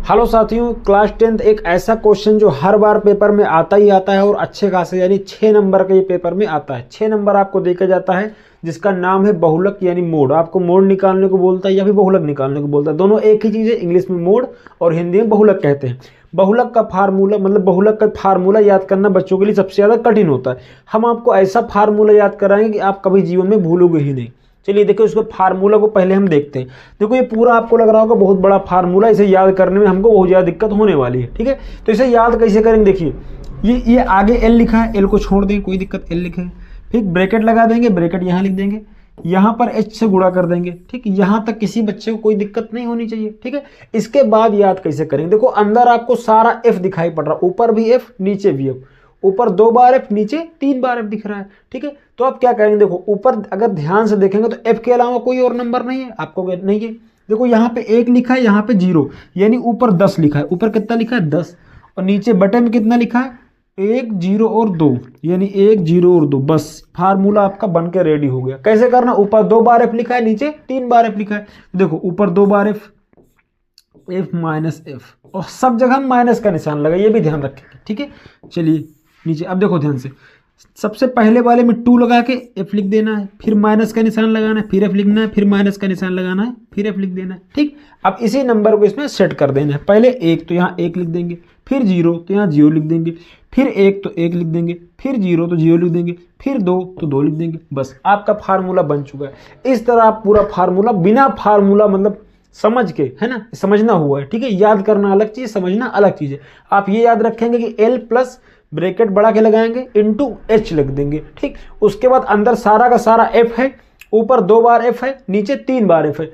Hello साथियों, class 10th एक ऐसा क्वेश्चन जो हर बार पेपर में आता ही आता है और अच्छे खासे यानी 6 नंबर के पेपर में आता है। 6 नंबर आपको देखा जाता है जिसका नाम है बहुलक यानी मोड। आपको मोड निकालने को बोलता है या फिर बहुलक निकालने को बोलता है, दोनों एक ही चीज़ है। इंग्लिश में मोड और हिंदी में बहुलक कहते हैं। बहुलक का फार्मूला मतलब बहुलक का फार्मूला याद करना बच्चों के लिए सबसे ज़्यादा कठिन होता है। हम आपको ऐसा फार्मूला याद कराएंगे कि आप कभी जीवन में भूलोगे ही नहीं। चलिए देखो, इसको फार्मूला को पहले हम देखते हैं। देखो ये पूरा आपको लग रहा होगा बहुत बड़ा फार्मूला, इसे याद करने में हमको बहुत ज़्यादा दिक्कत होने वाली है। ठीक है, तो इसे याद कैसे करेंगे, देखिए ये आगे एल लिखा है, एल को छोड़ देंगे, कोई दिक्कत, एल लिखे, फिर ब्रैकेट लगा देंगे, ब्रैकेट यहाँ लिख देंगे, यहाँ पर एच से गुणा कर देंगे। ठीक, यहाँ तक किसी बच्चे को कोई दिक्कत नहीं होनी चाहिए। ठीक है, इसके बाद याद कैसे करेंगे, देखो अंदर आपको सारा एफ दिखाई पड़ रहा है, ऊपर भी एफ नीचे भी एफ, ऊपर 2 बार एफ नीचे 3 बार एफ दिख रहा है। ठीक है, तो आप क्या करेंगे, देखो ऊपर अगर ध्यान से देखेंगे तो एफ के अलावा कोई और नंबर नहीं है, आपको नहीं है। देखो यहाँ पे 1 लिखा है, यहाँ पे 0, यानी ऊपर 10 लिखा है। ऊपर कितना लिखा है 10, और नीचे बटे में कितना लिखा है 1 0 और 2, यानी 1 0 और 2। बस फार्मूला आपका बन के रेडी हो गया। कैसे करना, ऊपर 2 बार एफ लिखा है, नीचे 3 बार एफ लिखा है। देखो ऊपर 2 बार एफ, एफ माइनस एफ, और सब जगह माइनस का निशान लगा, ये भी ध्यान रखेंगे। ठीक है, चलिए नीचे अब देखो ध्यान से, सबसे पहले वाले में 2 लगा के एफ लिख देना है, फिर माइनस का निशान लगाना है, फिर एफ लिखना है, फिर माइनस का निशान लगाना है, फिर एफ लिख देना है। ठीक, अब इसी नंबर को इसमें सेट कर देना है। पहले 1 तो यहाँ 1 लिख देंगे, फिर 0 तो यहाँ 0 लिख देंगे, फिर 1 तो 1 लिख देंगे, फिर 0 तो 0 लिख देंगे, फिर 2 तो 2 लिख देंगे। बस आपका फार्मूला बन चुका है। इस तरह आप पूरा फार्मूला बिना फार्मूला मतलब समझ के, है ना, समझना हुआ है। ठीक है, याद करना अलग चीज, समझना अलग चीज है। आप ये याद रखेंगे कि एल प्लस ब्रैकेट बढ़ा के लगाएंगे इनटू एच लिख देंगे। ठीक, उसके बाद अंदर सारा का सारा एफ है, ऊपर 2 बार एफ है, नीचे 3 बार एफ है।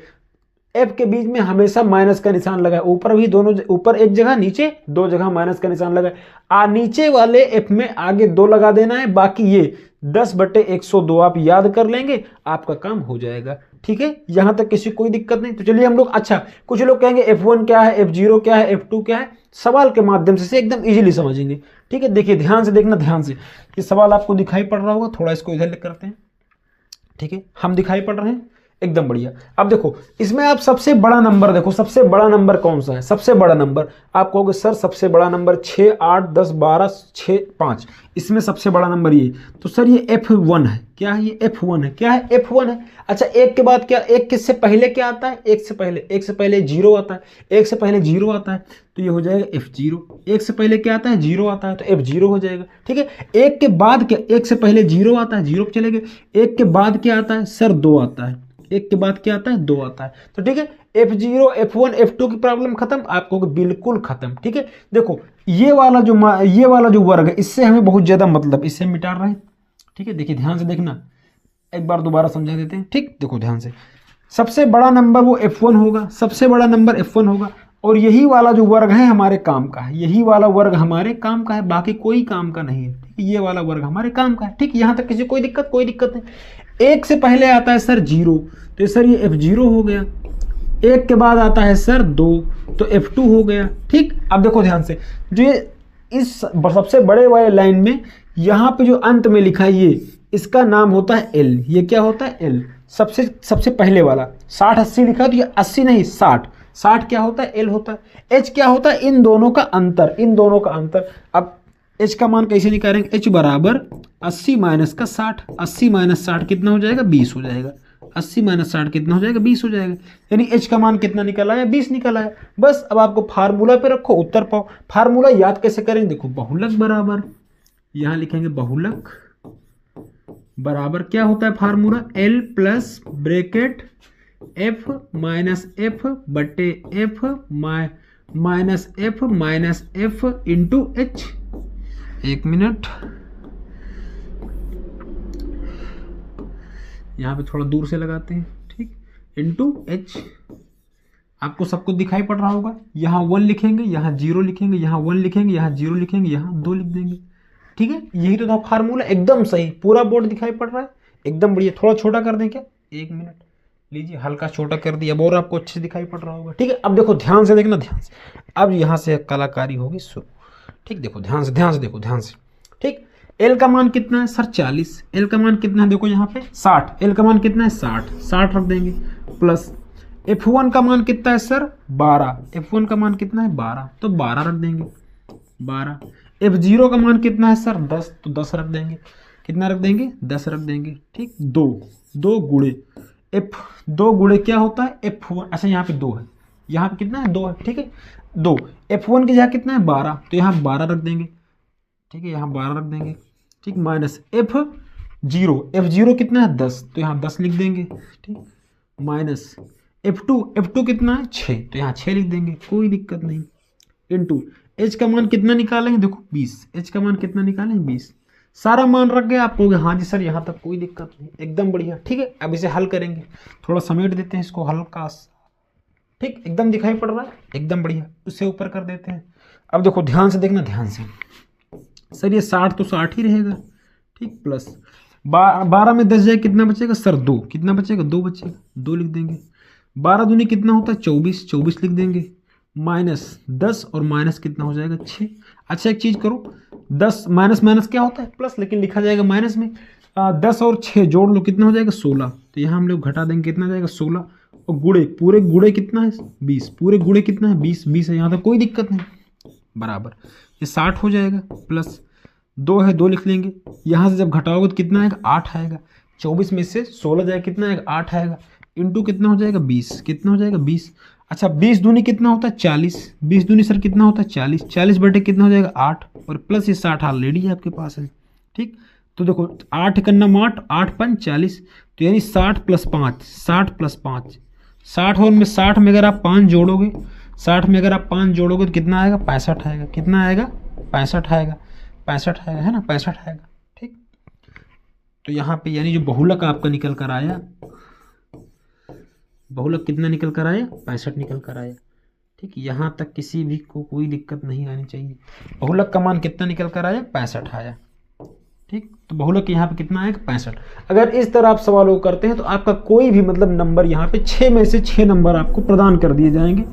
एफ के बीच में हमेशा माइनस का निशान लगा है, ऊपर भी दोनों, ऊपर एक जगह नीचे 2 जगह माइनस का निशान लगा है। नीचे वाले एफ में आगे 2 लगा देना है, बाकी ये 10/102 आप याद कर लेंगे, आपका काम हो जाएगा। ठीक है, यहां तक किसी कोई दिक्कत नहीं। तो चलिए हम लोग, अच्छा कुछ लोग कहेंगे F1 क्या है, F0 क्या है, F2 क्या है, सवाल के माध्यम से एकदम इजीली समझेंगे। ठीक है, देखिए ध्यान से देखना, ध्यान से, ये सवाल आपको दिखाई पड़ रहा होगा, थोड़ा इसको इधर करते हैं। ठीक है, हम दिखाई पड़ रहे हैं एकदम बढ़िया। अब देखो इसमें आप सबसे बड़ा नंबर देखो, सबसे बड़ा नंबर कौन सा है, सबसे बड़ा नंबर आप कहोगे सर सबसे बड़ा नंबर 6 8 10 12 6 5, इसमें सबसे बड़ा नंबर ये, तो सर ये F1 है। क्या है ये F1 है, क्या है F1 है। अच्छा, एक के बाद क्या, एक किससे पहले क्या आता है, एक से पहले 0 आता है, एक से पहले 0 आता है, तो ये हो जाएगा F0। एक से पहले क्या आता है, 0 आता है, तो F0 हो जाएगा। ठीक है, एक के बाद क्या, एक से पहले 0 आता है, 0 पे चले गए। एक के बाद क्या आता है सर, 2 आता है, एक के बाद क्या आता है, 2 आता है। तो ठीक है, F0 F1 F2 की प्रॉब्लम खत्म, आपको बिल्कुल खत्म। ठीक है, देखो ये वाला जो वर्ग है, इससे हमें बहुत ज्यादा मतलब, इससे मिटा रहे हैं। ठीक है, देखिए ध्यान से देखना, एक बार दोबारा समझा देते हैं। ठीक, देखो ध्यान से, सबसे बड़ा नंबर वो F1 होगा, सबसे बड़ा नंबर F1 होगा, और यही वाला जो वर्ग है हमारे काम का है, यही वाला वर्ग हमारे काम का है, बाकी कोई काम का नहीं है। ये वाला वर्ग हमारे काम का है। ठीक, यहां तक किसी कोई दिक्कत नहीं। एक से पहले आता है सर 0, तो सर ये F0 हो गया। एक के बाद आता है सर 2, तो F2 हो गया। ठीक, अब देखो ध्यान से, जो ये इस सबसे बड़े वाले लाइन में यहाँ पे जो अंत में लिखा है ये, इसका नाम होता है L। ये क्या होता है L, सबसे पहले वाला 60 80 लिखा है, तो ये 80 नहीं 60 क्या होता है, L होता है। H क्या होता है, इन दोनों का अंतर। अब H का मान कैसे निकालेंगे, H बराबर 80 माइनस का 60, 80 माइनस 60 कितना हो जाएगा, 20 हो जाएगा। 80 माइनस 60 कितना हो जाएगा, 20 हो जाएगा, यानी H का मान कितना निकल आया, 20 निकल आया। बस अब आपको फार्मूला पे रखो, उत्तर पाओ। फार्मूला याद कैसे करेंगे, देखो बहुलक बराबर, यहां लिखेंगे बहुलक बराबर क्या होता है formula, L plus bracket F minus F बटे F minus F into H। एक मिनट, यहाँ पे थोड़ा दूर से लगाते हैं। ठीक, इंटू H, आपको सब कुछ दिखाई पड़ रहा होगा। यहाँ 1 लिखेंगे, यहाँ 0 लिखेंगे, यहाँ 1 लिखेंगे, यहाँ 0 लिखेंगे, यहाँ 2 लिख देंगे। ठीक है, यही तो था फार्मूला, एकदम सही, पूरा बोर्ड दिखाई पड़ रहा है, एकदम बढ़िया। थोड़ा छोटा कर दें क्या, 1 मिनट लीजिए, हल्का छोटा कर दिया, अब और आपको अच्छे दिखाई पड़ रहा होगा। ठीक है, अब देखो ध्यान से देखना, ध्यान से, अब यहाँ से कलाकारी होगी शुरू। ठीक, देखो ध्यान से देखो ध्यान से। ठीक, एल का मान कितना है सर, 40। एल का मान कितना है, देखो यहाँ पे 60, एल का मान कितना है 60 रख देंगे, प्लस F1 का मान कितना है सर 12, F1 का मान कितना है 12, तो 12 रख देंगे 12। F0 का मान कितना है सर 10, तो 10 रख देंगे, कितना रख देंगे 10 रख देंगे, ठीक। 2 गुणे दो गुणे क्या होता है F1, अच्छा यहाँ पे 2 है, यहाँ पे कितना है 2 है, ठीक है 2। F1 की जगह कितना है 12, तो यहाँ 12 रख देंगे, ठीक है यहाँ 12 रख देंगे, ठीक। माइनस F0 कितना है 10, तो यहाँ 10 लिख देंगे, ठीक। माइनस F2 कितना है 6, तो यहाँ 6 लिख देंगे, कोई दिक्कत नहीं। इनटू H का मान कितना निकालेंगे, देखो 20, H का मान कितना निकालेंगे 20, सारा मान रख गए आप कहोगे हाँ जी सर यहाँ तक कोई दिक्कत नहीं, एकदम बढ़िया, ठीक है। अब इसे हल करेंगे, थोड़ा समेट देते हैं इसको हल्का, ठीक, एकदम दिखाई पड़ रहा है, एकदम बढ़िया, उससे ऊपर कर देते हैं। अब देखो ध्यान से देखना, ध्यान से सर, ये 60 तो 60 ही रहेगा, ठीक, प्लस 12 में 10 जाए कितना बचेगा सर 2, कितना बचेगा 2 बचेगा, 2 लिख देंगे। 12 दूनी कितना होता है 24, 24 लिख देंगे। माइनस 10 और माइनस कितना हो जाएगा 6। अच्छा एक चीज़ करो, 10 माइनस माइनस क्या होता है प्लस, लेकिन लिखा जाएगा माइनस में। 10 और 6 जोड़ लो कितना हो जाएगा 16, तो यहाँ हम लोग घटा देंगे कितना जाएगा 16, और गुणे पूरे गुणे कितना है 20, पूरे गुणे कितना है 20, 20 है यहाँ तक कोई दिक्कत नहीं, बराबर ये 60 हो जाएगा, प्लस 2 है 2 लिख लेंगे, यहाँ से जब घटाओगे तो कितना आएगा 8 आएगा, 24 में से 16 जाएगा कितना आएगा 8 आएगा, इंटू कितना हो जाएगा 20, कितना हो जाएगा 20। अच्छा 20 दूनी कितना होता है 40, 20 दूनी सर कितना होता है 40, 40 बटे कितना हो जाएगा 8, और प्लस ये 60 ऑलरेडी आपके पास है, ठीक। तो देखो 8 करना 8, 8 5 40, तो यानी 60 प्लस 5, 60 प्लस 5, 60 और में 60 में अगर आप 5 जोड़ोगे, 60 में अगर आप 5 जोड़ोगे तो कितना आएगा 65 आएगा, कितना आएगा 65 आएगा, 65 आएगा है ना, 65 आएगा, ठीक। तो यहाँ पे यानी जो बहुलक आपका निकल कर आया, बहुलक कितना निकल कर आया 65 निकल कर आया, ठीक। यहाँ तक किसी भी को कोई दिक्कत नहीं आनी चाहिए। बहुलक का मान कितना निकल कर आया 65 आया, ठीक। तो बहुलक यहाँ पे कितना आएगा 65। अगर इस तरह आप सवालों को करते हैं तो आपका कोई भी मतलब नंबर यहाँ पे 6 में से 6 नंबर आपको प्रदान कर दिए जाएंगे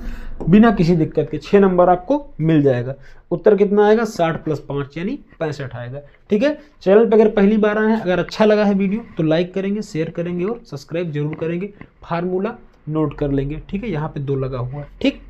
बिना किसी दिक्कत के, 6 नंबर आपको मिल जाएगा। उत्तर कितना आएगा 60 प्लस 5 यानी 65 आएगा, ठीक है। चैनल पर अगर पहली बार आए हैं, अगर अच्छा लगा है वीडियो तो लाइक करेंगे, शेयर करेंगे और सब्सक्राइब जरूर करेंगे, फार्मूला नोट कर लेंगे, ठीक है। यहाँ पे 2 लगा हुआ है, ठीक।